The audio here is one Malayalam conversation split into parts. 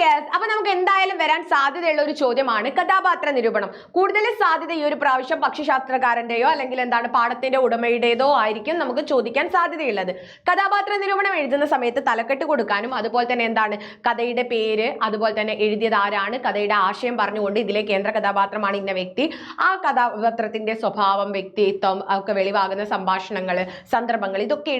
യെസ്, അപ്പൊ നമുക്ക് എന്തായാലും വരാൻ സാധ്യതയുള്ള ഒരു ചോദ്യമാണ് കഥാപാത്ര നിരൂപണം. കൂടുതൽ സാധ്യത ഈ ഒരു പ്രാവശ്യം പക്ഷിശാസ്ത്രകാരന്റെയോ അല്ലെങ്കിൽ എന്താണ് പാഠത്തിന്റെ ഉടമയുടേതോ ആയിരിക്കും നമുക്ക് ചോദിക്കാൻ സാധ്യതയുള്ളത്. കഥാപാത്ര നിരൂപണം എഴുതുന്ന സമയത്ത് തലക്കെട്ട് കൊടുക്കാനും അതുപോലെ തന്നെ എന്താണ് കഥയുടെ പേര്, അതുപോലെ തന്നെ എഴുതിയത് ആരാണ്, കഥയുടെ ആശയം പറഞ്ഞുകൊണ്ട് ഇതിലെ കേന്ദ്ര കഥാപാത്രമാണ് ഇന്ന വ്യക്തി, ആ കഥാപാത്രത്തിന്റെ സ്വഭാവം, വ്യക്തിത്വം ഒക്കെ വെളിവാകുന്ന സംഭാഷണങ്ങൾ, സന്ദർഭങ്ങൾ, ഇതൊക്കെ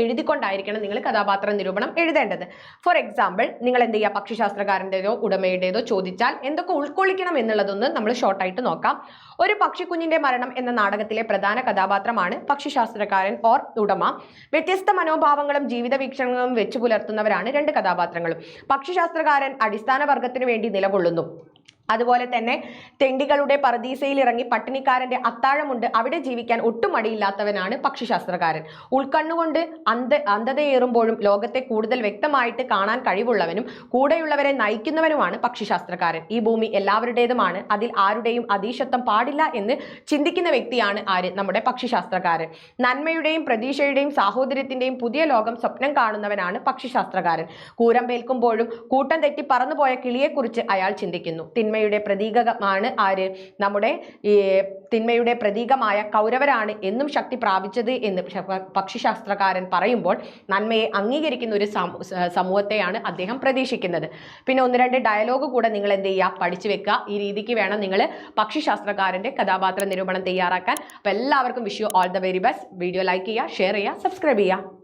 എഴുതിക്കൊണ്ടായിരിക്കണം നിങ്ങൾ കഥാപാത്ര നിരൂപണം എഴുതേണ്ടത്. ഫോർ എക്സാമ്പിൾ, നിങ്ങൾ എന്ത് ചെയ്യുക, പക്ഷിശാസ്ത്രകാരന്റേതോ ഉടമയുടേതോ ചോദിച്ചാൽ എന്തൊക്കെ ഉൾക്കൊള്ളിക്കണം എന്നുള്ളതൊന്ന് നമ്മൾ ഷോർട്ടായിട്ട് നോക്കാം. ഒരു പക്ഷിക്കുഞ്ഞിന്റെ മരണം എന്ന നാടകത്തിലെ പ്രധാന കഥാപാത്രമാണ് പക്ഷിശാസ്ത്രകാരൻ ഓർ ഉടമ. വ്യത്യസ്ത മനോഭാവങ്ങളും ജീവിത വീക്ഷണങ്ങളും വെച്ചു പുലർത്തുന്നവരാണ് രണ്ട് കഥാപാത്രങ്ങളും. പക്ഷിശാസ്ത്രകാരൻ അടിസ്ഥാന വർഗത്തിന് വേണ്ടി നിലകൊള്ളുന്നു. അതുപോലെ തന്നെ തെണ്ടികളുടെ പറദീസയിൽ ഇറങ്ങി പട്ടിണിക്കാരന്റെ അത്താഴമുണ്ട് അവിടെ ജീവിക്കാൻ ഒട്ടും മടിയില്ലാത്തവനാണ് പക്ഷിശാസ്ത്രകാരൻ. ഉൾക്കണ്ണുകൊണ്ട് അന്ധതയേറുമ്പോഴും ലോകത്തെ കൂടുതൽ വ്യക്തമായിട്ട് കാണാൻ കഴിവുള്ളവനും കൂടെയുള്ളവരെ നയിക്കുന്നവനുമാണ് പക്ഷിശാസ്ത്രകാരൻ. ഈ ഭൂമി എല്ലാവരുടേതുമാണ്, അതിൽ ആരുടെയും അധീശത്വം പാടില്ല എന്ന് ചിന്തിക്കുന്ന വ്യക്തിയാണ് ആര്, നമ്മുടെ പക്ഷിശാസ്ത്രകാരൻ. നന്മയുടെയും പ്രതീക്ഷയുടെയും സാഹോദര്യത്തിന്റെയും പുതിയ ലോകം സ്വപ്നം കാണുന്നവനാണ് പക്ഷിശാസ്ത്രകാരൻ. കൂരമ്പേൽക്കുമ്പോഴും കൂട്ടം തെറ്റി പറന്നുപോയ കിളിയെക്കുറിച്ച് അയാൾ ചിന്തിക്കുന്നു. തിന്മയുടെ പ്രതീകമാണ് ആര്, നമ്മുടെ ഈ തിന്മയുടെ പ്രതീകമായ കൗരവരാണ് എന്നും ശക്തി പ്രാപിച്ചത് എന്ന് പക്ഷിശാസ്ത്രകാരൻ പറയുമ്പോൾ നന്മയെ അംഗീകരിക്കുന്ന ഒരു സമൂഹത്തെയാണ് അദ്ദേഹം പ്രതീക്ഷിക്കുന്നത്. പിന്നെ ഒന്ന് രണ്ട് ഡയലോഗ് കൂടെ നിങ്ങൾ എന്ത് ചെയ്യുക, പഠിച്ചു വെക്കുക. ഈ രീതിക്ക് വേണം നിങ്ങൾ പക്ഷിശാസ്ത്രകാരന്റെ കഥാപാത്ര നിരൂപണം തയ്യാറാക്കാൻ. അപ്പോൾ എല്ലാവർക്കും wish you all the very best. Video like ചെയ്യുക, ഷെയർ ചെയ്യുക, സബ്സ്ക്രൈബ് ചെയ്യുക.